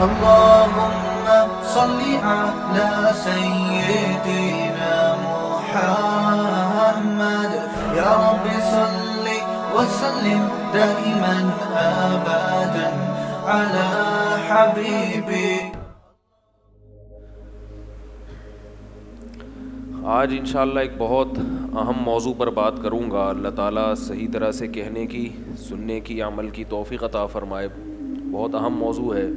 اللهم صل على سيدنا محمد يا رب صل وسلم دائما أبدا على حبيبك. آج انشاءاللہ ایک بہت اہم موضوع پر بات کروں گا. اللہ تعالیٰ صحیح طرح سے کہنے کی، سننے کی، عمل کی توفیق عطا فرمائے. بہت اہم موضوع ہے.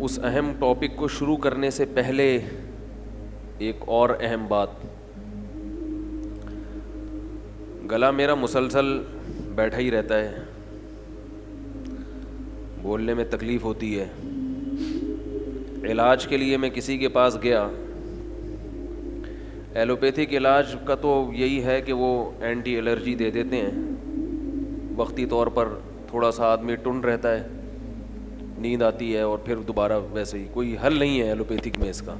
اس اہم ٹاپک کو شروع کرنے سے پہلے ایک اور اہم بات. گلا میرا مسلسل بیٹھا ہی رہتا ہے، بولنے میں تکلیف ہوتی ہے. علاج کے لیے میں کسی کے پاس گیا. ایلوپیتھک علاج کا تو یہی ہے کہ وہ اینٹی الرجی دے دیتے ہیں. وقتی طور پر تھوڑا سا آدمی ٹن رہتا ہے، نیند آتی ہے اور پھر دوبارہ ویسے ہی. کوئی حل نہیں ہے ایلوپیتھک میں اس کا،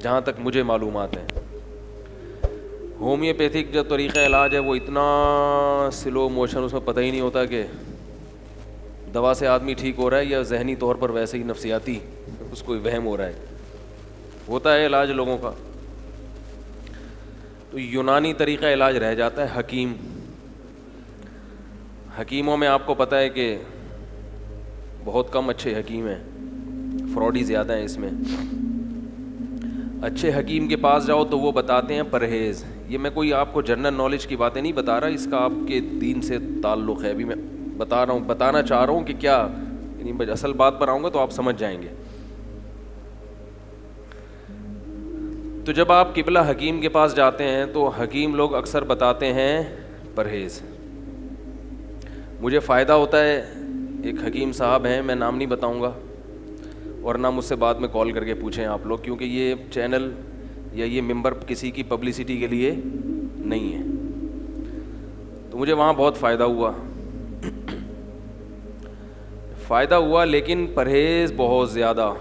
جہاں تک مجھے معلومات ہیں. ہومیوپیتھک جو طریقہ علاج ہے وہ اتنا سلو موشن، اس میں پتہ ہی نہیں ہوتا کہ دوا سے آدمی ٹھیک ہو رہا ہے یا ذہنی طور پر ویسے ہی نفسیاتی اس کو وہم ہو رہا ہے. ہوتا ہے علاج لوگوں کا. تو یونانی طریقہ علاج رہ جاتا ہے. حکیموں میں آپ کو پتہ ہے کہ بہت کم اچھے حکیم ہیں، فراڈی زیادہ ہیں اس میں. اچھے حکیم کے پاس جاؤ تو وہ بتاتے ہیں پرہیز. یہ میں کوئی آپ کو جنرل نالج کی باتیں نہیں بتا رہا، اس کا آپ کے دین سے تعلق ہے. ابھی میں بتانا چاہ رہا ہوں کہ کیا، یعنی اصل بات پر آؤں گا تو آپ سمجھ جائیں گے. تو جب آپ قبلہ حکیم کے پاس جاتے ہیں تو حکیم لوگ اکثر بتاتے ہیں پرہیز. مجھے فائدہ ہوتا ہے. ایک حکیم صاحب ہیں، میں نام نہیں بتاؤں گا اور نہ مجھ سے بعد میں کال کر کے پوچھیں آپ لوگ، کیونکہ یہ چینل یا یہ ممبر کسی کی پبلسٹی کے لیے نہیں ہے. تو مجھے وہاں بہت فائدہ ہوا لیکن پرہیز بہت زیادہ.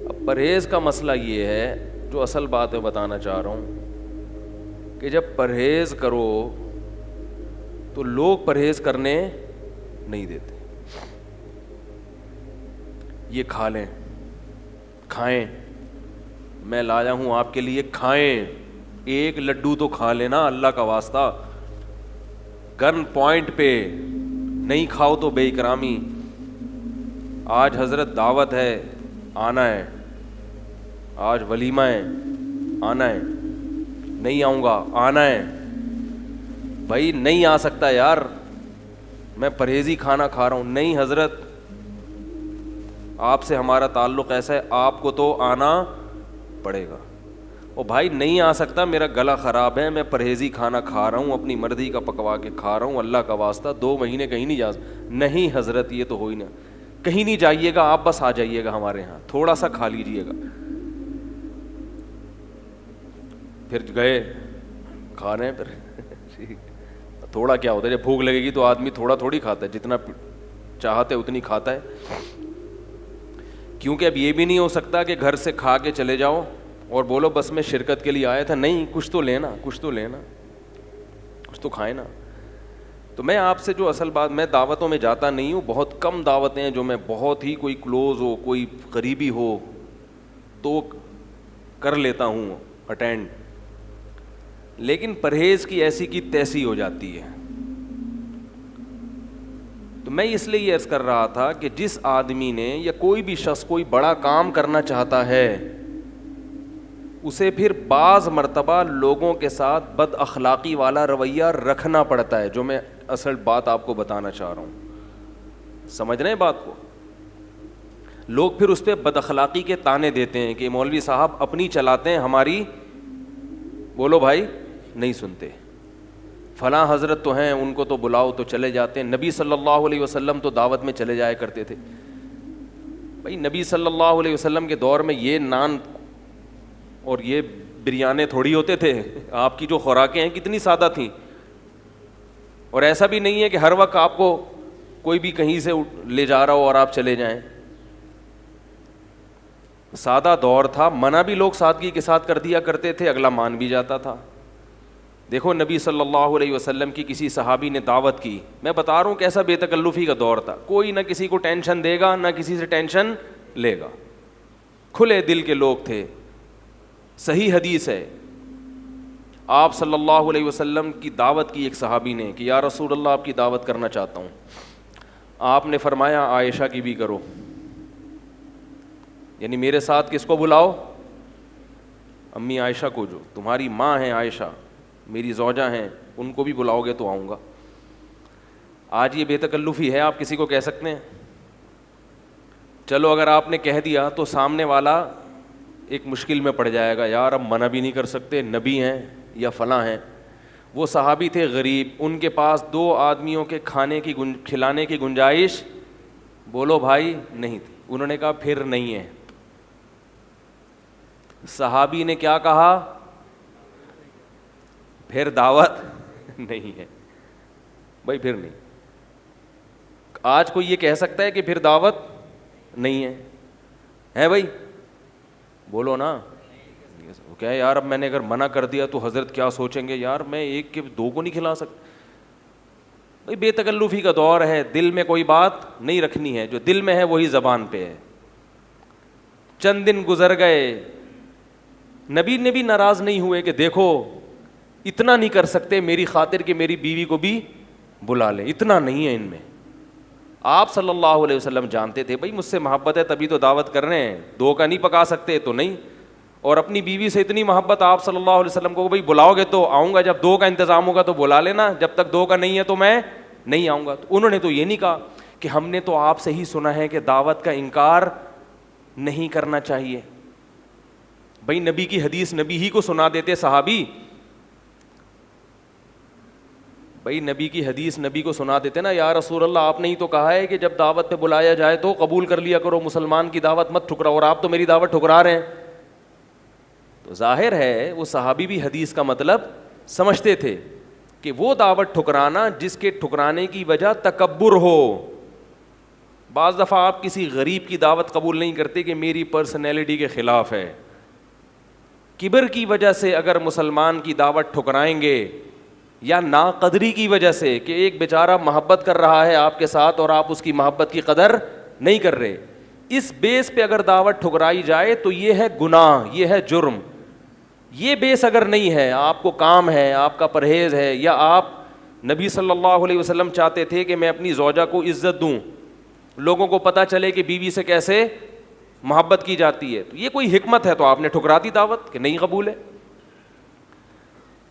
اب پرہیز کا مسئلہ یہ ہے، جو اصل بات میں بتانا چاہ رہا ہوں، کہ جب پرہیز کرو تو لوگ پرہیز کرنے نہیں دیتے. یہ کھا لیں، کھائیں، میں لایا ہوں آپ کے لیے، کھائیں. ایک لڈو تو کھا لینا اللہ کا واسطہ. گن پوائنٹ پہ نہیں کھاؤ تو بے اکرامی. آج حضرت دعوت ہے، آنا ہے. آج ولیمہ ہے، آنا ہے. نہیں آؤں گا، آنا ہے. بھائی نہیں آ سکتا یار، میں پرہیزی کھانا کھا رہا ہوں. نہیں حضرت، آپ سے ہمارا تعلق ایسا ہے، آپ کو تو آنا پڑے گا. او بھائی نہیں آ سکتا، میرا گلا خراب ہے، میں پرہیزی کھانا کھا رہا ہوں، اپنی مرضی کا پکوا کے کھا رہا ہوں، اللہ کا واسطہ 2 مہینے کہیں نہیں جا سکتا. نہیں حضرت یہ تو ہو ہی نہ، کہیں نہیں جائیے گا، آپ بس آ جائیے گا ہمارے ہاں، تھوڑا سا کھا لیجیے گا. پھر گئے، کھا رہے ہیں. پھر تھوڑا کیا ہوتا ہے، جب بھوک لگے گی تو آدمی تھوڑا تھوڑی کھاتا ہے، جتنا چاہتا ہے اتنی کھاتا ہے. کیونکہ اب یہ بھی نہیں ہو سکتا کہ گھر سے کھا کے چلے جاؤ اور بولو بس میں شرکت کے لیے آیا تھا. نہیں، کچھ تو لینا، کچھ تو کھائے نا. تو میں آپ سے جو اصل بات، میں دعوتوں میں جاتا نہیں ہوں. بہت کم دعوتیں ہیں جو میں بہت ہی کوئی کلوز ہو، کوئی قریبی ہو تو کر لیتا ہوں اٹینڈ. لیکن پرہیز کی ایسی کی تیسی ہو جاتی ہے. تو میں اس لیے یہ عرض کر رہا تھا کہ جس آدمی نے یا کوئی بھی شخص کوئی بڑا کام کرنا چاہتا ہے، اسے پھر بعض مرتبہ لوگوں کے ساتھ بد اخلاقی والا رویہ رکھنا پڑتا ہے. جو میں اصل بات آپ کو بتانا چاہ رہا ہوں، سمجھ رہے ہیں بات کو. لوگ پھر اس پہ بد اخلاقی کے طعنے دیتے ہیں کہ مولوی صاحب اپنی چلاتے ہیں، ہماری بولو بھائی نہیں سنتے. فلاں حضرت تو ہیں، ان کو تو بلاؤ تو چلے جاتے ہیں. نبی صلی اللہ علیہ وسلم تو دعوت میں چلے جایا کرتے تھے. بھائی نبی صلی اللہ علیہ وسلم کے دور میں یہ نان اور یہ بریانے تھوڑی ہوتے تھے. آپ کی جو خوراکیں ہیں کتنی سادہ تھیں. اور ایسا بھی نہیں ہے کہ ہر وقت آپ کو کوئی بھی کہیں سے لے جا رہا ہو اور آپ چلے جائیں. سادہ دور تھا، منع بھی لوگ سادگی کے ساتھ کر دیا کرتے تھے، اگلا مان بھی جاتا تھا. دیکھو نبی صلی اللہ علیہ وسلم کی کسی صحابی نے دعوت کی, میں بتا رہا ہوں کیسا بے تکلفی کا دور تھا, کوئی نہ کسی کو ٹینشن دے گا نہ کسی سے ٹینشن لے گا, کھلے دل کے لوگ تھے. صحیح حدیث ہے, آپ صلی اللہ علیہ وسلم کی دعوت کی ایک صحابی نے کہ یا رسول اللہ آپ کی دعوت کرنا چاہتا ہوں. آپ نے فرمایا عائشہ کی بھی کرو, یعنی میرے ساتھ کس کو بلاؤ, امی عائشہ کو, جو تمہاری ماں ہیں عائشہ میری زوجہ ہیں, ان کو بھی بلاؤ گے تو آؤں گا. آج یہ بے تکلفی ہے, آپ کسی کو کہہ سکتے ہیں؟ چلو اگر آپ نے کہہ دیا تو سامنے والا ایک مشکل میں پڑ جائے گا, یار اب منع بھی نہیں کر سکتے, نبی ہیں یا فلاں ہیں. وہ صحابی تھے غریب, ان کے پاس 2 آدمیوں کے کھلانے کی گنجائش بولو بھائی نہیں تھی. انہوں نے کہا پھر نہیں ہے. صحابی نے کیا کہا, پھر دعوت نہیں ہے. بھائی پھر نہیں. آج کوئی یہ کہہ سکتا ہے کہ پھر دعوت نہیں ہے بھائی؟ بولو نا. وہ کیا ہے یار, اب میں نے اگر منع کر دیا تو حضرت کیا سوچیں گے, یار میں 1 کے 2 کو نہیں کھلا سکتا. بھائی بے تکلفی کا دور ہے, دل میں کوئی بات نہیں رکھنی ہے, جو دل میں ہے وہی زبان پہ ہے. چند دن گزر گئے, نبی نے بھی ناراض نہیں ہوئے کہ دیکھو اتنا نہیں کر سکتے میری خاطر کہ میری بیوی کو بھی بلا لیں, اتنا نہیں ہے ان میں. آپ صلی اللہ علیہ وسلم جانتے تھے بھائی مجھ سے محبت ہے تبھی تو دعوت کر رہے ہیں, 2 کا نہیں پکا سکتے تو نہیں. اور اپنی بیوی سے اتنی محبت آپ صلی اللہ علیہ وسلم کو, بھائی بلاؤ گے تو آؤں گا, جب 2 کا انتظام ہوگا تو بلا لینا, جب تک 2 کا نہیں ہے تو میں نہیں آؤں گا. تو انہوں نے تو یہ نہیں کہا کہ ہم نے تو آپ سے ہی سنا ہے کہ دعوت کا انکار نہیں کرنا چاہیے. بھائی نبی کی حدیث نبی ہی کو سنا دیتے صحابی, بھائی نبی کی حدیث نبی کو سنا دیتے نا, یا رسول اللہ آپ نے ہی تو کہا ہے کہ جب دعوت پہ بلایا جائے تو قبول کر لیا کرو, مسلمان کی دعوت مت ٹھکراؤ, اور آپ تو میری دعوت ٹھکرا رہے ہیں. تو ظاہر ہے وہ صحابی بھی حدیث کا مطلب سمجھتے تھے کہ وہ دعوت ٹھکرانا جس کے ٹھکرانے کی وجہ تکبر ہو. بعض دفعہ آپ کسی غریب کی دعوت قبول نہیں کرتے کہ میری پرسنالٹی کے خلاف ہے. کبر کی وجہ سے اگر مسلمان کی دعوت ٹھکرائیں گے, یا ناقدری کی وجہ سے کہ ایک بیچارہ محبت کر رہا ہے آپ کے ساتھ اور آپ اس کی محبت کی قدر نہیں کر رہے, اس بیس پہ اگر دعوت ٹھکرائی جائے تو یہ ہے گناہ, یہ ہے جرم. یہ بیس اگر نہیں ہے, آپ کو کام ہے, آپ کا پرہیز ہے, یا آپ نبی صلی اللہ علیہ وسلم چاہتے تھے کہ میں اپنی زوجہ کو عزت دوں, لوگوں کو پتہ چلے کہ بیوی سے کیسے محبت کی جاتی ہے, تو یہ کوئی حکمت ہے, تو آپ نے ٹھکرا دی دعوت کہ نہیں قبول ہے.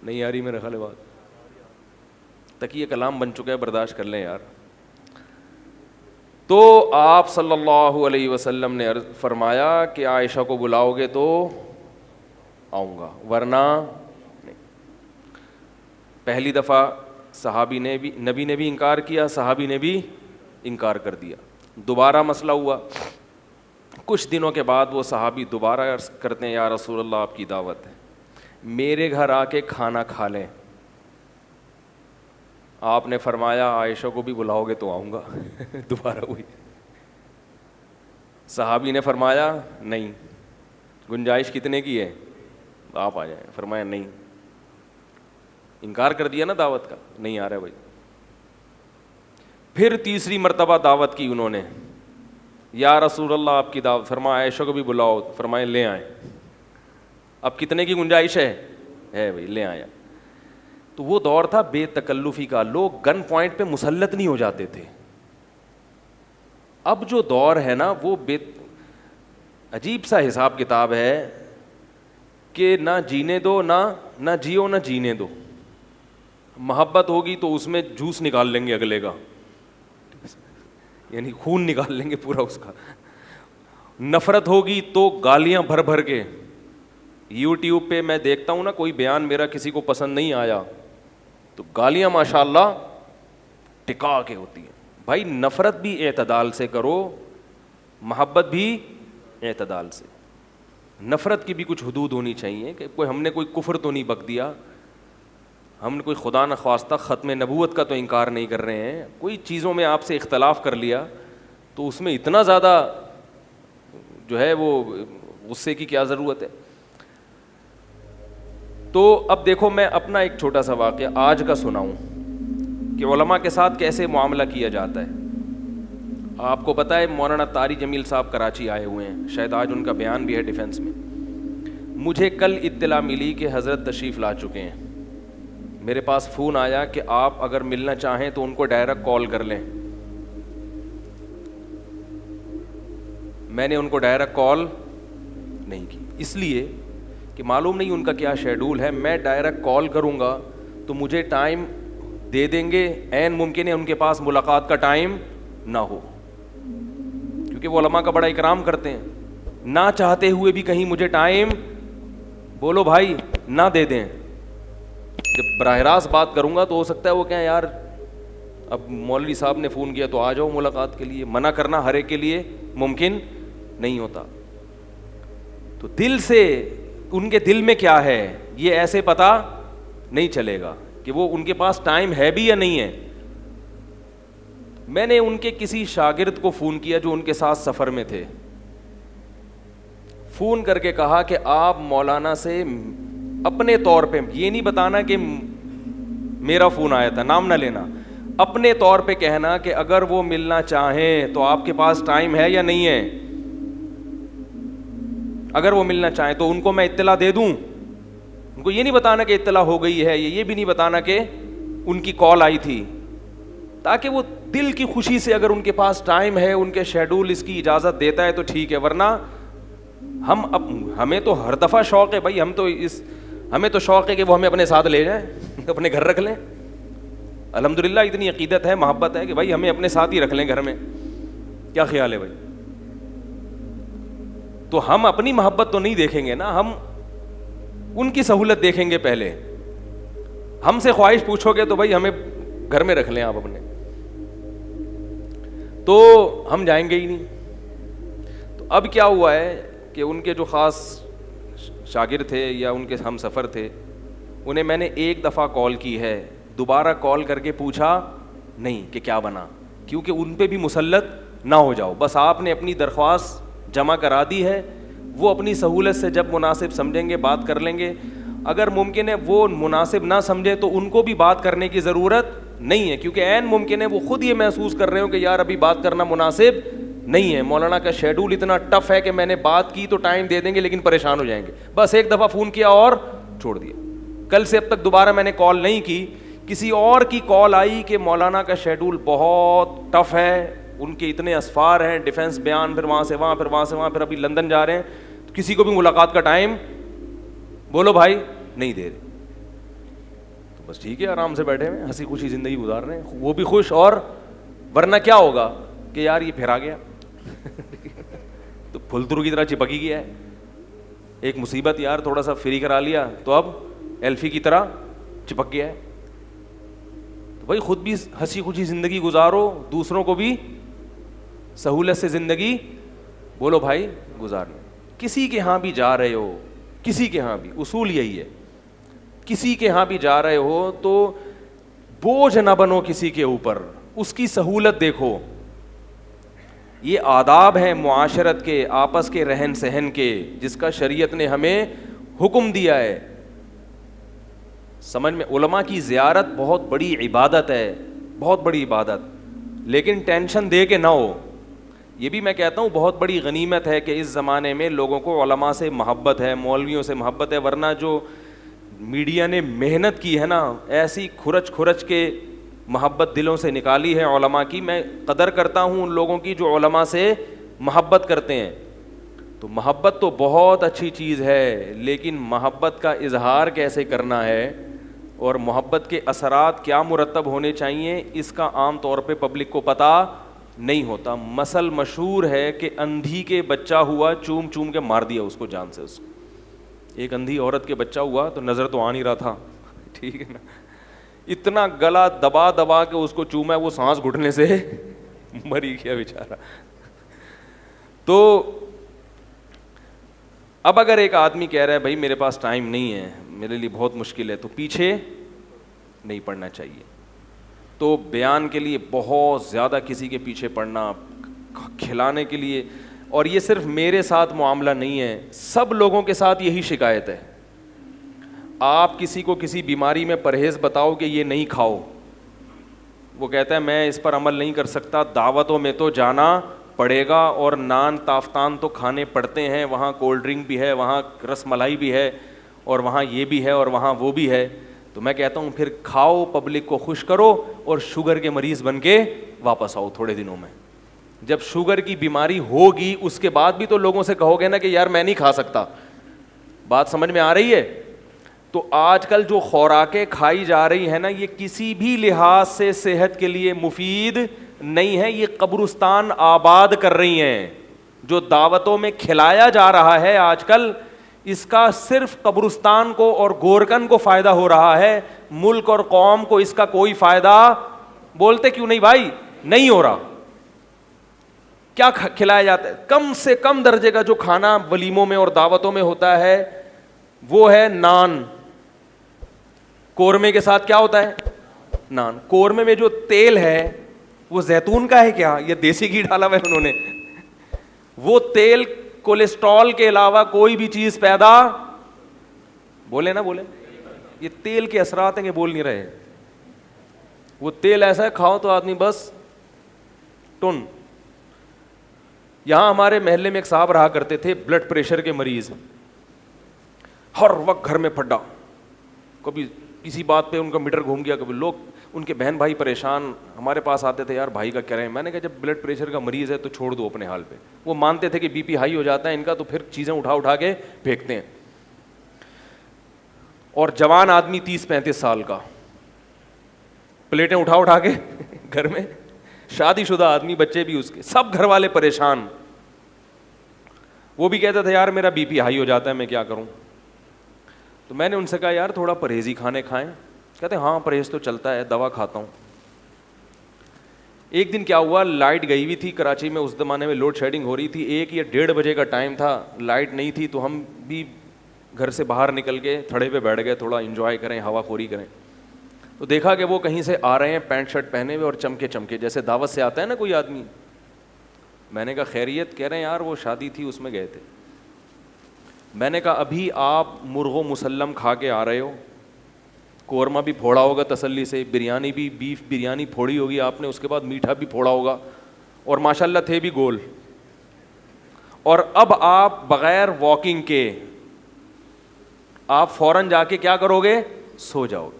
نہیں آ رہی میرے خیال بات, تک یہ کلام بن چکا ہے, برداشت کر لیں یار. تو آپ صلی اللہ علیہ وسلم نے فرمایا کہ عائشہ کو بلاؤ گے تو آؤں گا, ورنہ نہیں. پہلی دفعہ صحابی نے بھی, نبی نے بھی انکار کیا, صحابی نے بھی انکار کر دیا. دوبارہ مسئلہ ہوا, کچھ دنوں کے بعد وہ صحابی دوبارہ عرض کرتے ہیں یا رسول اللہ آپ کی دعوت ہے, میرے گھر آ کے کھانا کھا لیں. آپ نے فرمایا عائشہ کو بھی بلاؤ گے تو آؤں گا. دوبارہ ہوئی. صحابی نے فرمایا نہیں, گنجائش کتنے کی ہے, آپ آ جائیں. فرمایا نہیں, انکار کر دیا نا دعوت کا, نہیں آ رہا بھائی. پھر تیسری مرتبہ دعوت کی انہوں نے, یا رسول اللہ آپ کی دعوت, فرمایا عائشہ کو بھی بلاؤ, فرمائے لے آئیں. اب کتنے کی گنجائش ہے بھائی, لے آیا. تو وہ دور تھا بے تکلفی کا, لوگ گن پوائنٹ پہ مسلط نہیں ہو جاتے تھے. اب جو دور ہے نا وہ عجیب سا حساب کتاب ہے کہ نہ جینے دو, نہ جیو نہ جینے دو. محبت ہوگی تو اس میں جوس نکال لیں گے اگلے کا, یعنی خون نکال لیں گے پورا اس کا. نفرت ہوگی تو گالیاں بھر بھر کے. یوٹیوب پہ میں دیکھتا ہوں نا, کوئی بیان میرا کسی کو پسند نہیں آیا تو گالیاں ماشاءاللہ ٹکا کے ہوتی ہیں. بھائی نفرت بھی اعتدال سے کرو, محبت بھی اعتدال سے. نفرت کی بھی کچھ حدود ہونی چاہیے کہ ہم نے کوئی کفر تو نہیں بک دیا, ہم نے کوئی خدا نخواستہ ختم نبوت کا تو انکار نہیں کر رہے ہیں. کوئی چیزوں میں آپ سے اختلاف کر لیا تو اس میں اتنا زیادہ جو ہے وہ غصے کی کیا ضرورت ہے. تو اب دیکھو میں اپنا ایک چھوٹا سا واقعہ آج کا سناؤں کہ علماء کے ساتھ کیسے معاملہ کیا جاتا ہے. آپ کو پتہ ہے مولانا طاری جمیل صاحب کراچی آئے ہوئے ہیں, شاید آج ان کا بیان بھی ہے ڈیفینس میں. مجھے کل اطلاع ملی کہ حضرت تشریف لا چکے ہیں. میرے پاس فون آیا کہ آپ اگر ملنا چاہیں تو ان کو ڈائریکٹ کال کر لیں. میں نے ان کو ڈائریکٹ کال نہیں کی, اس لیے کہ معلوم نہیں ان کا کیا شیڈول ہے. میں ڈائریکٹ کال کروں گا تو مجھے ٹائم دے دیں گے, عین ممکن ہے ان کے پاس ملاقات کا ٹائم نہ ہو, کیونکہ وہ علماء کا بڑا اکرام کرتے ہیں. نہ چاہتے ہوئے بھی کہیں مجھے ٹائم بولو بھائی نہ دے دیں. جب براہ راست بات کروں گا تو ہو سکتا ہے وہ کہیں یار اب مولوی صاحب نے فون کیا تو آ جاؤ ملاقات کے لیے. منع کرنا ہر ایک کے لیے ممکن نہیں ہوتا. تو دل سے ان کے دل میں کیا ہے یہ ایسے پتہ نہیں چلے گا کہ وہ ان کے پاس ٹائم ہے بھی یا نہیں ہے. میں نے ان کے کسی شاگرد کو فون کیا جو ان کے ساتھ سفر میں تھے. فون کر کے کہا کہ آپ مولانا سے اپنے طور پہ, یہ نہیں بتانا کہ میرا فون آیا تھا, نام نہ لینا, اپنے طور پہ کہنا کہ اگر وہ ملنا چاہیں تو آپ کے پاس ٹائم ہے یا نہیں ہے. اگر وہ ملنا چاہیں تو ان کو میں اطلاع دے دوں. ان کو یہ نہیں بتانا کہ اطلاع ہو گئی ہے, یہ بھی نہیں بتانا کہ ان کی کال آئی تھی, تاکہ وہ دل کی خوشی سے اگر ان کے پاس ٹائم ہے, ان کے شیڈول اس کی اجازت دیتا ہے تو ٹھیک ہے, ورنہ ہمیں تو ہر دفعہ شوق ہے بھائی, ہمیں تو شوق ہے کہ وہ ہمیں اپنے ساتھ لے جائیں, اپنے گھر رکھ لیں. الحمدللہ اتنی عقیدت ہے, محبت ہے کہ بھائی ہمیں اپنے ساتھ ہی رکھ لیں گھر میں. کیا خیال ہے بھائی؟ تو ہم اپنی محبت تو نہیں دیکھیں گے نا, ہم ان کی سہولت دیکھیں گے پہلے. ہم سے خواہش پوچھو گے تو بھائی ہمیں گھر میں رکھ لیں آپ اپنے, تو ہم جائیں گے ہی نہیں. تو اب کیا ہوا ہے کہ ان کے جو خاص شاگرد تھے یا ان کے ہم سفر تھے, انہیں میں نے ایک دفعہ کال کی ہے, دوبارہ کال کر کے پوچھا نہیں کہ کیا بنا, کیونکہ ان پہ بھی مسلط نہ ہو جاؤ. بس آپ نے اپنی درخواست جمع کرا دی ہے, وہ اپنی سہولت سے جب مناسب سمجھیں گے بات کر لیں گے. اگر ممکن ہے وہ مناسب نہ سمجھے تو ان کو بھی بات کرنے کی ضرورت نہیں ہے, کیونکہ عین ممکن ہے وہ خود یہ محسوس کر رہے ہو کہ یار ابھی بات کرنا مناسب نہیں ہے, مولانا کا شیڈول اتنا ٹف ہے کہ میں نے بات کی تو ٹائم دے دیں گے لیکن پریشان ہو جائیں گے. بس ایک دفعہ فون کیا اور چھوڑ دیا. کل سے اب تک دوبارہ میں نے کال نہیں کی. کسی اور کی کال آئی کہ مولانا کا شیڈول بہت ٹف ہے, ان کے اتنے اسفار ہیں, ڈیفینس بیان, پھر وہاں سے وہاں, پھر وہاں سے وہاں, پھر ابھی لندن جا رہے ہیں, تو کسی کو بھی ملاقات کا ٹائم بولو بھائی نہیں دے رہے. تو بس ٹھیک ہے, آرام سے بیٹھے ہوئے ہنسی خوشی زندگی گزار رہے ہیں, وہ بھی خوش. اور ورنہ کیا ہوگا کہ یار یہ پھر آ گیا تو پھل ترو کی طرح چپک ہی گیا ہے. ایک مصیبت یار تھوڑا سا فری کرا لیا تو اب ایلفی کی طرح چپک گیا ہے. تو بھائی خود بھی ہنسی خوشی زندگی گزارو, دوسروں کو بھی سہولت سے زندگی بولو بھائی گزارنا. کسی کے ہاں بھی جا رہے ہو, کسی کے ہاں بھی, اصول یہی ہے, کسی کے ہاں بھی جا رہے ہو تو بوجھ نہ بنو کسی کے اوپر, اس کی سہولت دیکھو. یہ آداب ہیں معاشرت کے, آپس کے رہن سہن کے, جس کا شریعت نے ہمیں حکم دیا ہے. سمجھ میں, علماء کی زیارت بہت بڑی عبادت ہے, بہت بڑی عبادت, لیکن ٹینشن دے کے نہ ہو. یہ بھی میں کہتا ہوں بہت بڑی غنیمت ہے کہ اس زمانے میں لوگوں کو علماء سے محبت ہے, مولویوں سے محبت ہے. ورنہ جو میڈیا نے محنت کی ہے نا, ایسی کھرچ کھرچ کے محبت دلوں سے نکالی ہے علماء کی. میں قدر کرتا ہوں ان لوگوں کی جو علماء سے محبت کرتے ہیں. تو محبت تو بہت اچھی چیز ہے, لیکن محبت کا اظہار کیسے کرنا ہے اور محبت کے اثرات کیا مرتب ہونے چاہیے, اس کا عام طور پہ پبلک کو پتہ نہیں ہوتا. مثل مشہور ہے کہ اندھی کے بچہ ہوا, چوم چوم کے مار دیا اس کو جان سے. اس کو ایک اندھی عورت کے بچہ ہوا تو نظر تو آ نہیں رہا تھا, ٹھیک ہے نا, اتنا گلا دبا دبا کے اس کو چوما, وہ سانس گھٹنے سے مری گیا بیچارہ. تو اب اگر ایک آدمی کہہ رہا ہے بھائی میرے پاس ٹائم نہیں ہے, میرے لیے بہت مشکل ہے, تو پیچھے نہیں پڑنا چاہیے. تو بیان کے لیے بہت زیادہ کسی کے پیچھے پڑنا, کھلانے کے لیے, اور یہ صرف میرے ساتھ معاملہ نہیں ہے, سب لوگوں کے ساتھ یہی شکایت ہے. آپ کسی کو کسی بیماری میں پرہیز بتاؤ کہ یہ نہیں کھاؤ, وہ کہتا ہے میں اس پر عمل نہیں کر سکتا, دعوتوں میں تو جانا پڑے گا اور نان تافتان تو کھانے پڑتے ہیں, وہاں کولڈ ڈرنک بھی ہے, وہاں رس ملائی بھی ہے, اور وہاں یہ بھی ہے, اور وہاں وہ بھی ہے. تو میں کہتا ہوں پھر کھاؤ, پبلک کو خوش کرو, اور شوگر کے مریض بن کے واپس آؤ تھوڑے دنوں میں. جب شوگر کی بیماری ہوگی اس کے بعد بھی تو لوگوں سے کہو گے نا کہ یار میں نہیں کھا سکتا. بات سمجھ میں آ رہی ہے؟ تو آج کل جو خوراکیں کھائی جا رہی ہیں نا, یہ کسی بھی لحاظ سے صحت کے لیے مفید نہیں ہے, یہ قبرستان آباد کر رہی ہیں. جو دعوتوں میں کھلایا جا رہا ہے آج کل, اس کا صرف قبرستان کو اور گورکن کو فائدہ ہو رہا ہے, ملک اور قوم کو اس کا کوئی فائدہ, بولتے کیوں نہیں بھائی, نہیں ہو رہا. کیا کھلایا جاتا ہے؟ کم سے کم درجے کا جو کھانا ولیموں میں اور دعوتوں میں ہوتا ہے وہ ہے نان. قورمے کے ساتھ کیا ہوتا ہے؟ نان. قورمے میں جو تیل ہے وہ زیتون کا ہے کیا, یہ دیسی گھی ڈالا ہوا ہے انہوں نے؟ وہ تیل کولیسٹرول کے علاوہ کوئی بھی چیز پیدا, بولے نا بولے, یہ تیل کے اثرات ہیں کہ بول نہیں رہے. وہ تیل ایسا ہے کھاؤ تو آدمی بس ٹن. یہاں ہمارے محلے میں ایک صاحب رہا کرتے تھے, بلڈ پریشر کے مریض, ہر وقت گھر میں پھڈا, کبھی کسی بات پہ ان کا میٹر گھوم گیا, کبھی لوگ ان کے بہن بھائی پریشان ہمارے پاس آتے تھے, یار بھائی کا کیا رہے ہیں. میں نے کہا جب بلڈ پریشر کا مریض ہے تو چھوڑ دو اپنے حال پہ. وہ مانتے تھے کہ بی پی ہائی ہو جاتا ہے ان کا, تو پھر چیزیں اٹھا کے پھینکتے ہیں. اور جوان آدمی 30-35 سال کا, پلیٹیں اٹھا کے گھر میں, شادی شدہ آدمی, بچے بھی اس کے, سب گھر والے پریشان. وہ بھی کہتا تھا یار میرا بی پی ہائی ہو جاتا ہے, میں کیا کروں. تو میں نے ان سے کہا یار تھوڑا پرہیزی کھانے کھائیں. کہتے ہاں پرہیز تو چلتا ہے, دوا کھاتا ہوں. ایک دن کیا ہوا, لائٹ گئی ہوئی تھی کراچی میں, اس زمانے میں لوڈ شیڈنگ ہو رہی تھی, 1 یا 1:30 بجے کا ٹائم تھا, لائٹ نہیں تھی. تو ہم بھی گھر سے باہر نکل کے تھڑے پہ بیٹھ گئے, تھوڑا انجوائے کریں, ہوا خوری کریں. تو دیکھا کہ وہ کہیں سے آ رہے ہیں پینٹ شرٹ پہنے ہوئے اور چمکے چمکے, جیسے دعوت سے آتا ہے نا کوئی آدمی. میں نے کہا خیریت؟ کہہ رہے ہیں یار وہ شادی تھی اس میں گئے تھے. میں نے کہا ابھی آپ مرغ و مسلم کھا کے آ رہے ہو, قورمہ بھی پھوڑا ہوگا تسلی سے, بریانی بھی, بیف بریانی پھوڑی ہوگی آپ نے, اس کے بعد میٹھا بھی پھوڑا ہوگا, اور ماشاءاللہ تھے بھی گول, اور اب آپ بغیر واکنگ کے آپ فوراً جا کے کیا کرو گے؟ سو جاؤ گے.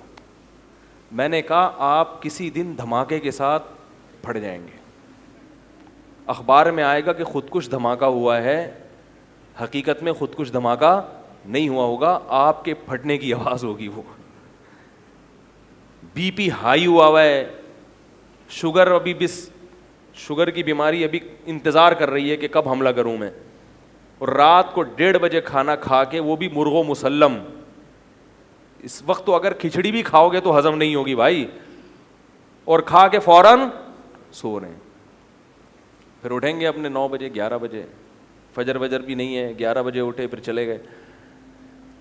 میں نے کہا آپ کسی دن دھماکے کے ساتھ پھٹ جائیں گے, اخبار میں آئے گا کہ خودکش دھماکہ ہوا ہے, حقیقت میں خودکش دھماکہ نہیں ہوا ہوگا, آپ کے پھٹنے کی آواز ہوگی. وہ بی پی ہائی ہوا ہے, شوگر ابھی شوگر کی بیماری ابھی انتظار کر رہی ہے کہ کب حملہ کروں میں, اور رات کو 1:30 بجے کھانا کھا کے, وہ بھی مرغ و مسلم. اس وقت تو اگر کھچڑی بھی کھاؤ گے تو ہضم نہیں ہوگی بھائی, اور کھا کے فوراً سو رہے ہیں. پھر اٹھیں گے اپنے 9 بجے 11 بجے, فجر بھی نہیں ہے, 11 بجے اٹھے پھر چلے گئے.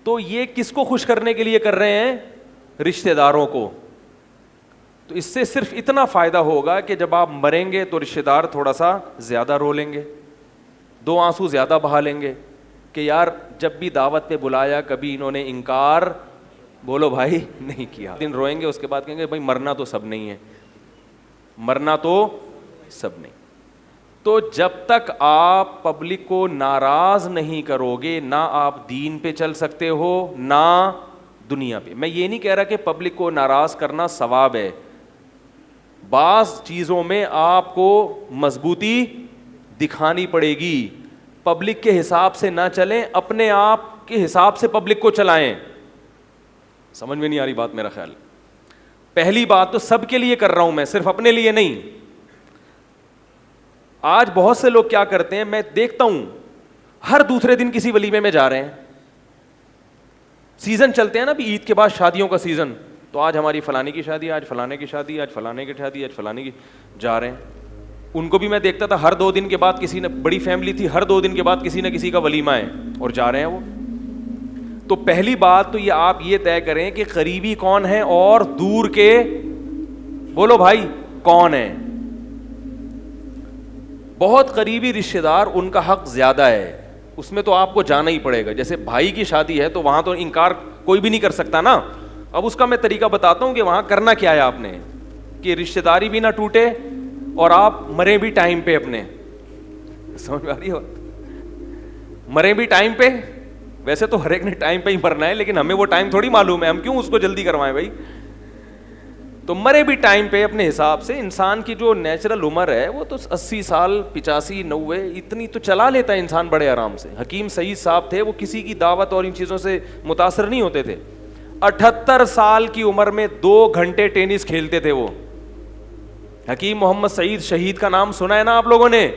تو یہ کس کو خوش کرنے کے لیے کر رہے ہیں؟ رشتہ داروں کو. تو اس سے صرف اتنا فائدہ ہوگا کہ جب آپ مریں گے تو رشتہ دار تھوڑا سا زیادہ رو لیں گے, 2 آنسو زیادہ بہا لیں گے کہ یار جب بھی دعوت پہ بلایا کبھی انہوں نے انکار, بولو بھائی, نہیں کیا. دن روئیں گے, اس کے بعد کہیں گے بھائی مرنا تو سب نہیں ہے, مرنا تو سب نہیں. تو جب تک آپ پبلک کو ناراض نہیں کرو گے, نہ آپ دین پہ چل سکتے ہو نہ دنیا پہ. میں یہ نہیں کہہ رہا کہ پبلک کو ناراض کرنا ثواب ہے, بعض چیزوں میں آپ کو مضبوطی دکھانی پڑے گی. پبلک کے حساب سے نہ چلیں, اپنے آپ کے حساب سے پبلک کو چلائیں. سمجھ میں نہیں آ رہی بات میرا خیال. پہلی بات تو سب کے لیے کر رہا ہوں میں, صرف اپنے لیے نہیں. آج بہت سے لوگ کیا کرتے ہیں, میں دیکھتا ہوں ہر دوسرے دن کسی ولیمے میں جا رہے ہیں. سیزن چلتے ہیں نا ابھی عید کے بعد شادیوں کا سیزن, تو آج ہماری فلانے کی شادی, آج فلانے کی شادی, آج فلانے کی شادی, آج فلانے کی, جا رہے ہیں. ان کو بھی میں دیکھتا تھا ہر 2 دن کے بعد کسی نے, بڑی فیملی تھی, ہر 2 دن کے بعد کسی نہ کسی کا ولیمہ ہے اور جا رہے ہیں وہ. تو پہلی بات تو یہ آپ یہ طے کریں کہ قریبی کون ہے اور دور کے, بولو بھائی, کون ہے. بہت قریبی رشتہ دار, ان کا حق زیادہ ہے, اس میں تو آپ کو جانا ہی پڑے گا. جیسے بھائی کی شادی ہے تو وہاں تو انکار کوئی بھی نہیں کر سکتا نا. اب اس کا میں طریقہ بتاتا ہوں کہ وہاں کرنا کیا ہے آپ نے, کہ رشتہ داری بھی نہ ٹوٹے اور آپ مرے بھی ٹائم پہ اپنے. سمجھ میں آ رہی ہو؟ مرے بھی ٹائم پہ. ویسے تو ہر ایک نے ٹائم پہ ہی مرنا ہے, لیکن ہمیں وہ ٹائم تھوڑی معلوم ہے, ہم کیوں اس کو جلدی کروائیں بھائی. تو مرے بھی ٹائم پہ اپنے حساب سے. انسان کی جو نیچرل عمر ہے وہ تو 80 سال 85 90 اتنی تو چلا لیتا ہے انسان بڑے آرام سے. حکیم سعید صاحب تھے, وہ کسی کی دعوت اور ان چیزوں سے متاثر نہیں ہوتے تھے. 78 سال کی عمر میں 2 گھنٹے ٹینس کھیلتے تھے وہ. حکیم محمد سعید شہید کا نام سنا ہے نا آپ لوگوں نے؟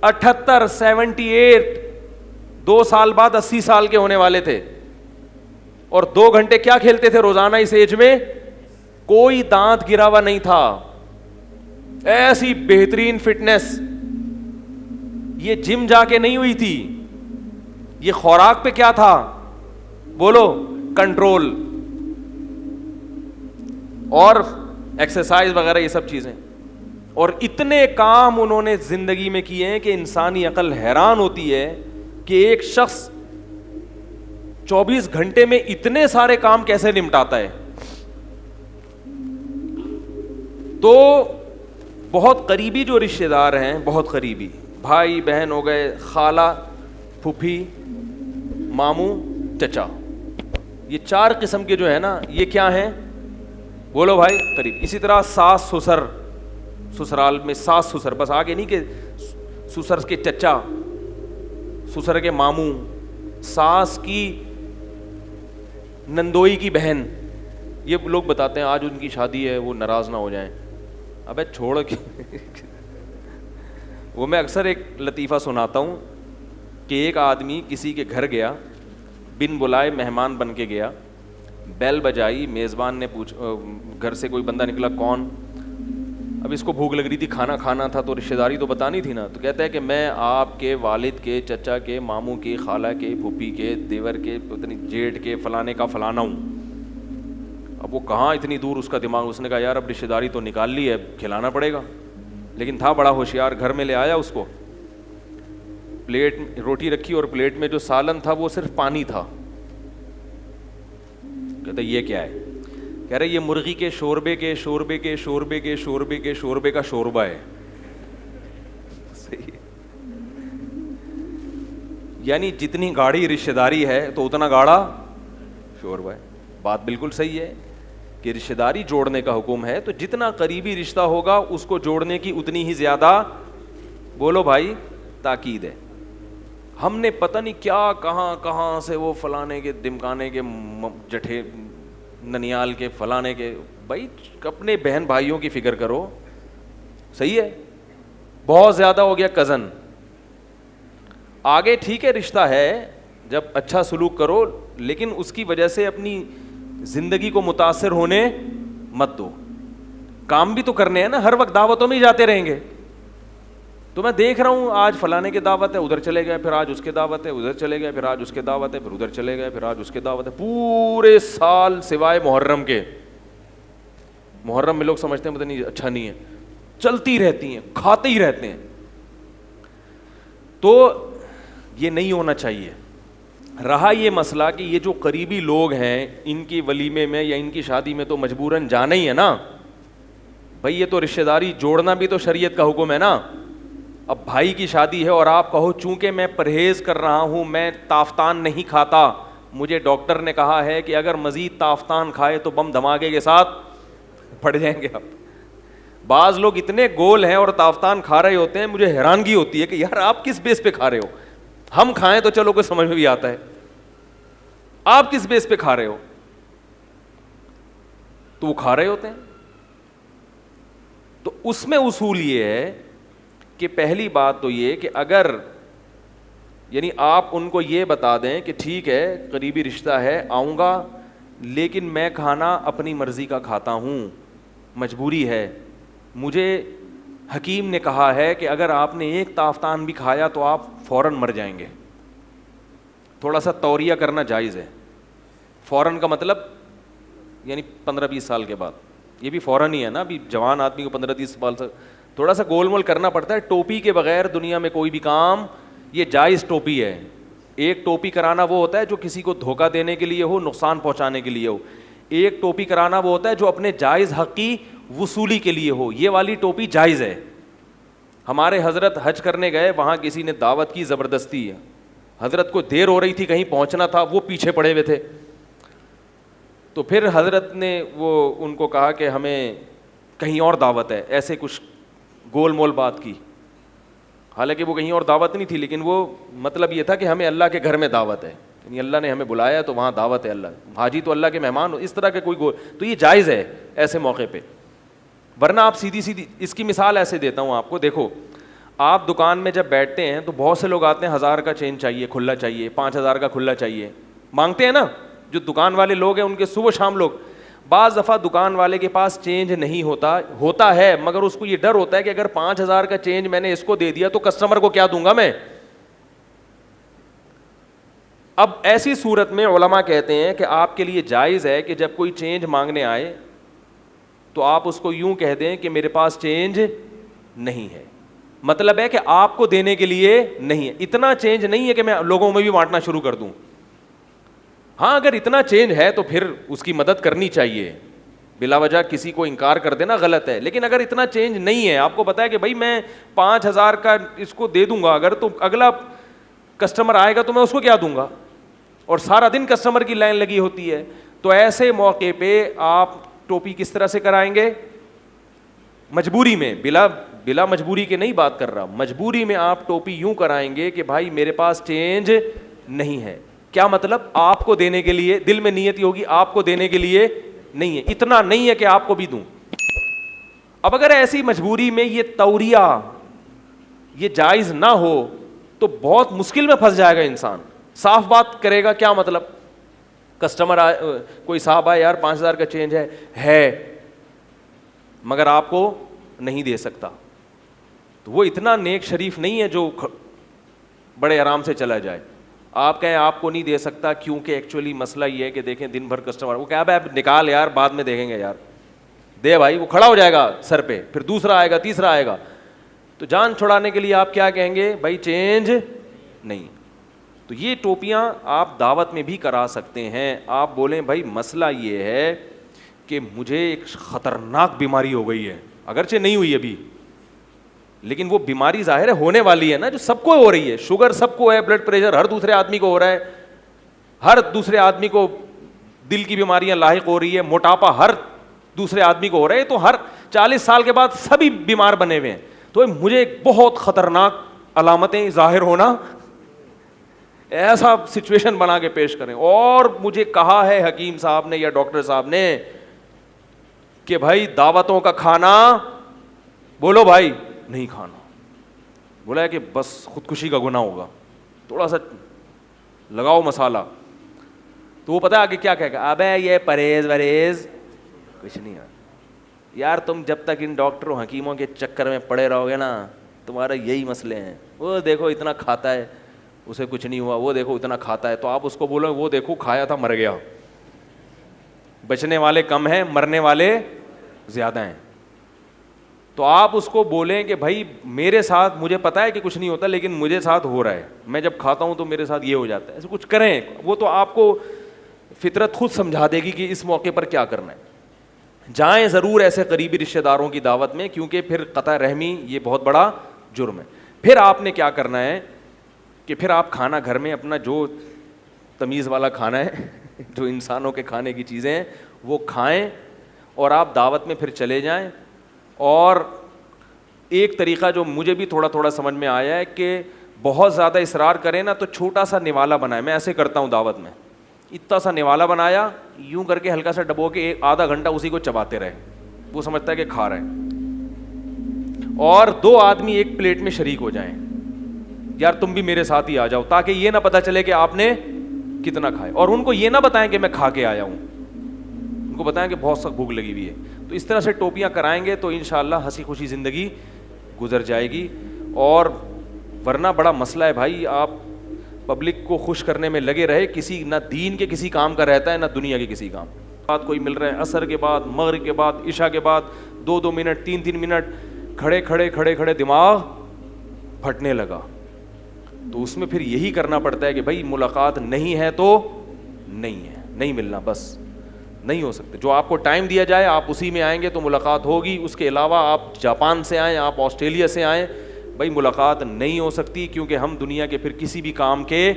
78 2 سال بعد 80 سال کے ہونے والے تھے, اور 2 گھنٹے کیا کھیلتے تھے روزانہ اس ایج میں؟ کوئی دانت گرا ہوا نہیں تھا, ایسی بہترین فٹنس. یہ جم جا کے نہیں ہوئی تھی, یہ خوراک پہ کیا تھا بولو؟ کنٹرول اور ایکسرسائز وغیرہ یہ سب چیزیں. اور اتنے کام انہوں نے زندگی میں کیے ہیں کہ انسانی عقل حیران ہوتی ہے کہ ایک شخص 24 گھنٹے میں اتنے سارے کام کیسے نمٹاتا ہے. تو بہت قریبی جو رشتہ دار ہیں, بہت قریبی بھائی بہن ہو گئے, خالہ پھوپھی ماموں چچا, یہ 4 قسم کے جو ہے نا, یہ کیا ہیں بولو بھائی؟ قریب. اسی طرح ساس سسر, سسرال میں ساس سسر, بس آگے نہیں کہ سسر کے چچا, سسر کے ماموں, ساس کی نندوئی کی بہن. یہ لوگ بتاتے ہیں آج ان کی شادی ہے, وہ ناراض نہ ہو جائیں. ابے چھوڑ کے وہ میں اکثر ایک لطیفہ سناتا ہوں کہ ایک آدمی کسی کے گھر گیا, بن بلائے مہمان بن کے گیا, بیل بجائی, میزبان نے گھر سے کوئی بندہ نکلا, کون؟ اب اس کو بھوک لگ رہی تھی, کھانا کھانا تھا, تو رشتہ داری تو بتانی تھی نا. تو کہتا ہے کہ میں آپ کے والد کے, چچا کے, ماموں کے, خالہ کے, پھوپھی کے, دیور کے, اتنی جیٹ کے, فلانے کا فلانا ہوں. اب وہ کہاں اتنی دور اس کا دماغ. اس نے کہا یار اب رشتہ داری تو نکال لی ہے, کھلانا پڑے گا. لیکن تھا بڑا ہوشیار, گھر میں لے آیا اس کو, پلیٹ روٹی رکھی اور پلیٹ میں جو سالن تھا وہ صرف پانی تھا. کہتا یہ کیا ہے؟ کہہ رہے یہ مرغی کے شوربے کے شوربے کے شوربے کے شوربے کے شوربے کا شوربہ ہے. صحیح ہے, یعنی جتنی گاڑی رشتہ داری ہے تو اتنا گاڑا شوربہ ہے. بات بالکل صحیح ہے کہ رشتہ داری جوڑنے کا حکم ہے, تو جتنا قریبی رشتہ ہوگا اس کو جوڑنے کی اتنی ہی زیادہ بولو بھائی تاکید ہے. ہم نے پتہ نہیں کیا کہاں کہاں سے وہ فلانے کے دمکانے کے جٹھے ننیال کے فلانے کے. بھائی اپنے بہن بھائیوں کی فکر کرو. صحیح ہے, بہت زیادہ ہو گیا کزن. آگے ٹھیک ہے رشتہ ہے, جب اچھا سلوک کرو, لیکن اس کی وجہ سے اپنی زندگی کو متاثر ہونے مت دو. کام بھی تو کرنے ہیں نا, ہر وقت دعوتوں میں ہی جاتے رہیں گے. تو میں دیکھ رہا ہوں آج فلانے کی دعوت ہے, ادھر چلے گئے, پھر آج اس کے دعوت ہے, ادھر چلے گئے, پھر آج اس کے دعوت ہے, پھر ادھر چلے گئے, پھر آج اس کے دعوت ہے. پورے سال سوائے محرم کے, محرم میں لوگ سمجھتے ہیں پتہ نہیں اچھا نہیں ہے, چلتی رہتی ہیں, کھاتے ہی رہتے ہیں. تو یہ نہیں ہونا چاہیے. رہا یہ مسئلہ کہ یہ جو قریبی لوگ ہیں ان کی ولیمے میں یا ان کی شادی میں تو مجبوراً جانا ہی ہے نا بھائی, یہ تو رشتہ داری جوڑنا بھی تو شریعت کا حکم ہے نا. اب بھائی کی شادی ہے اور آپ کہو چونکہ میں پرہیز کر رہا ہوں, میں تافتان نہیں کھاتا, مجھے ڈاکٹر نے کہا ہے کہ اگر مزید تافتان کھائے تو بم دھماکے کے ساتھ پڑ جائیں گے. آپ بعض لوگ اتنے گول ہیں اور تافتان کھا رہے ہوتے ہیں, مجھے حیرانگی ہوتی ہے کہ یار آپ کس بیس پہ کھا رہے ہو؟ ہم کھائیں تو چلو کوئی سمجھ میں بھی آتا ہے, آپ کس بیس پہ کھا رہے ہو؟ تو وہ کھا رہے ہوتے ہیں. تو اس میں اصول یہ ہے کہ پہلی بات تو یہ کہ اگر یعنی آپ ان کو یہ بتا دیں کہ ٹھیک ہے قریبی رشتہ ہے, آؤں گا, لیکن میں کھانا اپنی مرضی کا کھاتا ہوں, مجبوری ہے. مجھے حکیم نے کہا ہے کہ اگر آپ نے ایک تافتان بھی کھایا تو آپ فوراً مر جائیں گے. تھوڑا سا توریہ کرنا جائز ہے. فوراً کا مطلب یعنی 15-20 سال کے بعد, یہ بھی فوراً ہی ہے نا. ابھی جوان آدمی کو 15-30 سال سے تھوڑا سا گول مول کرنا پڑتا ہے. ٹوپی کے بغیر دنیا میں کوئی بھی کام, یہ جائز ٹوپی ہے, ایک ٹوپی کرانا وہ ہوتا ہے جو کسی کو دھوکہ دینے کے لیے ہو, نقصان پہنچانے کے لیے ہو. ایک ٹوپی کرانا وہ ہوتا ہے جو اپنے جائز حق کی وصولی کے لیے ہو. یہ والی ٹوپی جائز ہے. ہمارے حضرت حج کرنے گئے, وہاں کسی نے دعوت کی زبردستی, حضرت کو دیر ہو رہی تھی, کہیں پہنچنا تھا, وہ پیچھے پڑے ہوئے تھے. تو پھر حضرت نے وہ ان کو کہا کہ ہمیں کہیں اور دعوت ہے, ایسے کچھ گول مول بات کی. حالانکہ وہ کہیں اور دعوت نہیں تھی, لیکن وہ مطلب یہ تھا کہ ہمیں اللہ کے گھر میں دعوت ہے, یعنی اللہ نے ہمیں بلایا تو وہاں دعوت ہے. اللہ حاجی تو اللہ کے مہمان ہو, اس طرح کے کوئی گول, تو یہ جائز ہے ایسے موقع پہ. ورنہ آپ سیدھی اس کی مثال ایسے دیتا ہوں آپ کو. دیکھو آپ دکان میں جب بیٹھتے ہیں تو بہت سے لوگ آتے ہیں, 1000 کا چینج چاہیے, کھلا چاہیے, 5000 کا کھلا چاہیے, مانگتے ہیں نا. جو دکان والے لوگ ہیں ان کے صبح شام لوگ, بعض دفعہ دکان والے کے پاس چینج نہیں ہوتا ہے, مگر اس کو یہ ڈر ہوتا ہے کہ اگر 5000 کا چینج میں نے اس کو دے دیا تو کسٹمر کو کیا دوں گا میں. اب ایسی صورت میں علماء کہتے ہیں کہ آپ کے لیے جائز ہے کہ جب کوئی چینج مانگنے آئے تو آپ اس کو یوں کہہ دیں کہ میرے پاس چینج نہیں ہے. مطلب ہے کہ آپ کو دینے کے لیے نہیں ہے, اتنا چینج نہیں ہے کہ میں لوگوں میں بھی بانٹنا شروع کر دوں. ہاں اگر اتنا چینج ہے تو پھر اس کی مدد کرنی چاہیے, بلا وجہ کسی کو انکار کر دینا غلط ہے. لیکن اگر اتنا چینج نہیں ہے, آپ کو پتا ہے کہ بھائی میں 5000 کا اس کو دے دوں گا, اگر تو اگلا کسٹمر آئے گا تو میں اس کو کیا دوں گا, اور سارا دن کسٹمر کی لائن لگی ہوتی ہے, تو ایسے موقع پہ آپ ٹوپی کس طرح سے کرائیں گے؟ مجبوری میں, بلا مجبوری کے نہیں بات کر رہا, مجبوری میں آپ ٹوپی یوں کرائیں گے کہ بھائی میرے پاس چینج نہیں ہے. کیا مطلب؟ آپ کو دینے کے لیے, دل میں نیت ہی ہوگی آپ کو دینے کے لیے نہیں ہے, اتنا نہیں ہے کہ آپ کو بھی دوں. اب اگر ایسی مجبوری میں یہ توریہ یہ جائز نہ ہو تو بہت مشکل میں پھنس جائے گا انسان. صاف بات کرے گا, کیا مطلب؟ کسٹمر کوئی صاحب آئے, یار 5000 کا چینج ہے مگر آپ کو نہیں دے سکتا, تو وہ اتنا نیک شریف نہیں ہے جو بڑے آرام سے چلا جائے. آپ کہیں آپ کو نہیں دے سکتا کیونکہ ایکچولی مسئلہ یہ ہے کہ دیکھیں دن بھر کسٹمر, وہ کہا بھائی نکال یار بعد میں دیکھیں گے, یار دے بھائی, وہ کھڑا ہو جائے گا سر پہ, پھر دوسرا آئے گا, تیسرا آئے گا, تو جان چھڑانے کے لیے آپ کیا کہیں گے؟ بھائی چینج نہیں. تو یہ ٹوپیاں آپ دعوت میں بھی کرا سکتے ہیں. آپ بولیں بھائی مسئلہ یہ ہے کہ مجھے ایک خطرناک بیماری ہو گئی ہے, اگرچہ نہیں ہوئی ابھی, لیکن وہ بیماری ظاہر ہے ہونے والی ہے نا, جو سب کو ہو رہی ہے. شوگر سب کو ہے, بلڈ پریشر ہر دوسرے آدمی کو ہو رہا ہے, ہر دوسرے آدمی کو دل کی بیماریاں لاحق ہو رہی ہے, موٹاپا ہر دوسرے آدمی کو ہو رہا ہے, تو ہر 40 سال کے بعد سبھی بیمار بنے ہوئے ہیں. تو مجھے ایک بہت خطرناک علامتیں ظاہر ہونا, ایسا سچویشن بنا کے پیش کریں. اور مجھے کہا ہے حکیم صاحب نے یا ڈاکٹر صاحب نے کہ بھائی دعوتوں کا کھانا, بولو بھائی, نہیں کھانا. بولا ہے کہ بس خودکشی کا گناہ ہوگا, تھوڑا سا لگاؤ مسالہ. تو وہ پتہ ہے آگے کیا کہے گا؟ ابے یہ پرہیز کچھ نہیں ہے یار, تم جب تک ان ڈاکٹروں حکیموں کے چکر میں پڑے رہو گے نا, تمہارا یہی مسئلے ہیں. وہ دیکھو اتنا کھاتا ہے اسے کچھ نہیں ہوا, وہ دیکھو اتنا کھاتا ہے. تو آپ اس کو بولو وہ دیکھو کھایا تھا مر گیا. بچنے والے کم ہیں, مرنے والے زیادہ ہیں. تو آپ اس کو بولیں کہ بھائی میرے ساتھ مجھے پتا ہے کہ کچھ نہیں ہوتا, لیکن مجھے ساتھ ہو رہا ہے, میں جب کھاتا ہوں تو میرے ساتھ یہ ہو جاتا ہے. ایسے کچھ کریں, وہ تو آپ کو فطرت خود سمجھا دے گی کہ اس موقع پر کیا کرنا ہے. جائیں ضرور ایسے قریبی رشتہ داروں کی دعوت میں, کیونکہ پھر قطع رحمی یہ بہت بڑا جرم ہے. پھر آپ نے کیا کرنا ہے کہ پھر آپ کھانا گھر میں اپنا جو تمیز والا کھانا ہے, جو انسانوں کے کھانے کی چیزیں ہیں وہ کھائیں, اور آپ دعوت میں پھر چلے جائیں. اور ایک طریقہ جو مجھے بھی تھوڑا تھوڑا سمجھ میں آیا ہے کہ بہت زیادہ اصرار کریں نا تو چھوٹا سا نوالا بنائیں. میں ایسے کرتا ہوں دعوت میں, اتنا سا نوالا بنایا, یوں کر کے ہلکا سا ڈبو کے آدھا گھنٹہ اسی کو چباتے رہے, وہ سمجھتا ہے کہ کھا رہے ہیں. اور 2 آدمی ایک پلیٹ میں شریک ہو جائیں, یار تم بھی میرے ساتھ ہی آ جاؤ, تاکہ یہ نہ پتہ چلے کہ آپ نے کتنا کھایا, اور ان کو یہ نہ بتائیں کہ میں کھا کے آیا ہوں, ان کو بتائیں کہ بہت سخت بھوک لگی ہوئی ہے. تو اس طرح سے ٹوپیاں کرائیں گے تو انشاءاللہ ہنسی خوشی زندگی گزر جائے گی. اور ورنہ بڑا مسئلہ ہے بھائی, آپ پبلک کو خوش کرنے میں لگے رہے, کسی نہ دین کے کسی کام کا رہتا ہے نہ دنیا کے کسی کام. بات کوئی مل رہا ہے عصر کے بعد, مغرب کے بعد, عشاء کے بعد 2-2 منٹ 3-3 منٹ کھڑے کھڑے دماغ پھٹنے لگا. تو اس میں پھر یہی کرنا پڑتا ہے کہ بھائی ملاقات نہیں ہے تو نہیں ہے, نہیں ملنا, بس نہیں ہو سکتے. جو آپ کو ٹائم دیا جائے آپ اسی میں آئیں گے تو ملاقات ہوگی. اس کے علاوہ آپ جاپان سے آئیں, آپ آسٹریلیا سے آئیں, بھائی ملاقات نہیں ہو سکتی, کیونکہ ہم دنیا کے پھر کسی بھی کام کے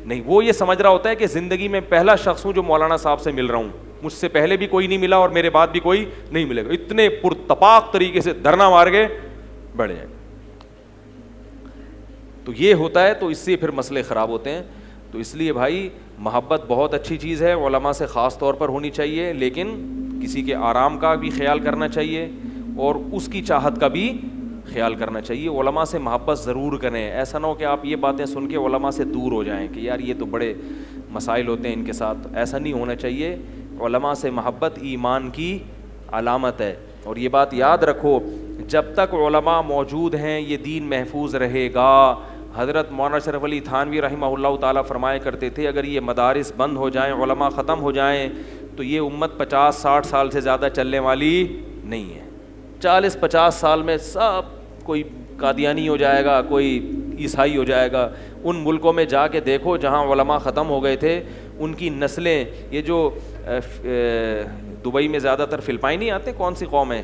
نہیں. وہ یہ سمجھ رہا ہوتا ہے کہ زندگی میں پہلا شخص ہوں جو مولانا صاحب سے مل رہا ہوں, مجھ سے پہلے بھی کوئی نہیں ملا اور میرے بعد بھی کوئی نہیں ملے گا. اتنے پرتپاک طریقے سے دھرنا مار کے بڑھ جائے. تو یہ ہوتا ہے, تو اس سے پھر مسئلے خراب ہوتے ہیں. تو اس لیے بھائی محبت بہت اچھی چیز ہے, علماء سے خاص طور پر ہونی چاہیے, لیکن کسی کے آرام کا بھی خیال کرنا چاہیے اور اس کی چاہت کا بھی خیال کرنا چاہیے. علماء سے محبت ضرور کریں. ایسا نہ ہو کہ آپ یہ باتیں سن کے علماء سے دور ہو جائیں کہ یار یہ تو بڑے مسائل ہوتے ہیں ان کے ساتھ. ایسا نہیں ہونا چاہیے. علماء سے محبت ایمان کی علامت ہے. اور یہ بات یاد رکھو, جب تک علماء موجود ہیں یہ دین محفوظ رہے گا. حضرت مولانا اشرف علی تھانوی رحمہ اللہ تعالیٰ فرمایا کرتے تھے, اگر یہ مدارس بند ہو جائیں, علماء ختم ہو جائیں, تو یہ امت 50-60 سال سے زیادہ چلنے والی نہیں ہے. 40-50 سال میں سب کوئی قادیانی ہو جائے گا, کوئی عیسائی ہو جائے گا. ان ملکوں میں جا کے دیکھو جہاں علماء ختم ہو گئے تھے, ان کی نسلیں, یہ جو دبئی میں زیادہ تر فلپائنی نہیں آتے, کون سی قوم ہے,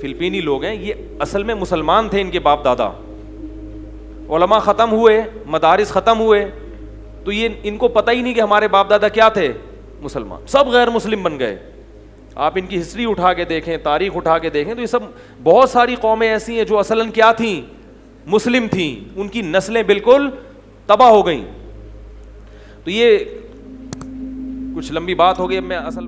فلپینی لوگ ہیں, یہ اصل میں مسلمان تھے, ان کے باپ دادا. علماء ختم ہوئے, مدارس ختم ہوئے, تو یہ ان کو پتہ ہی نہیں کہ ہمارے باپ دادا کیا تھے, مسلمان. سب غیر مسلم بن گئے. آپ ان کی ہسٹری اٹھا کے دیکھیں, تاریخ اٹھا کے دیکھیں, تو یہ سب بہت ساری قومیں ایسی ہیں جو اصلاً کیا تھیں, مسلم تھیں, ان کی نسلیں بالکل تباہ ہو گئیں. تو یہ کچھ لمبی بات ہو گئی. اب میں اصل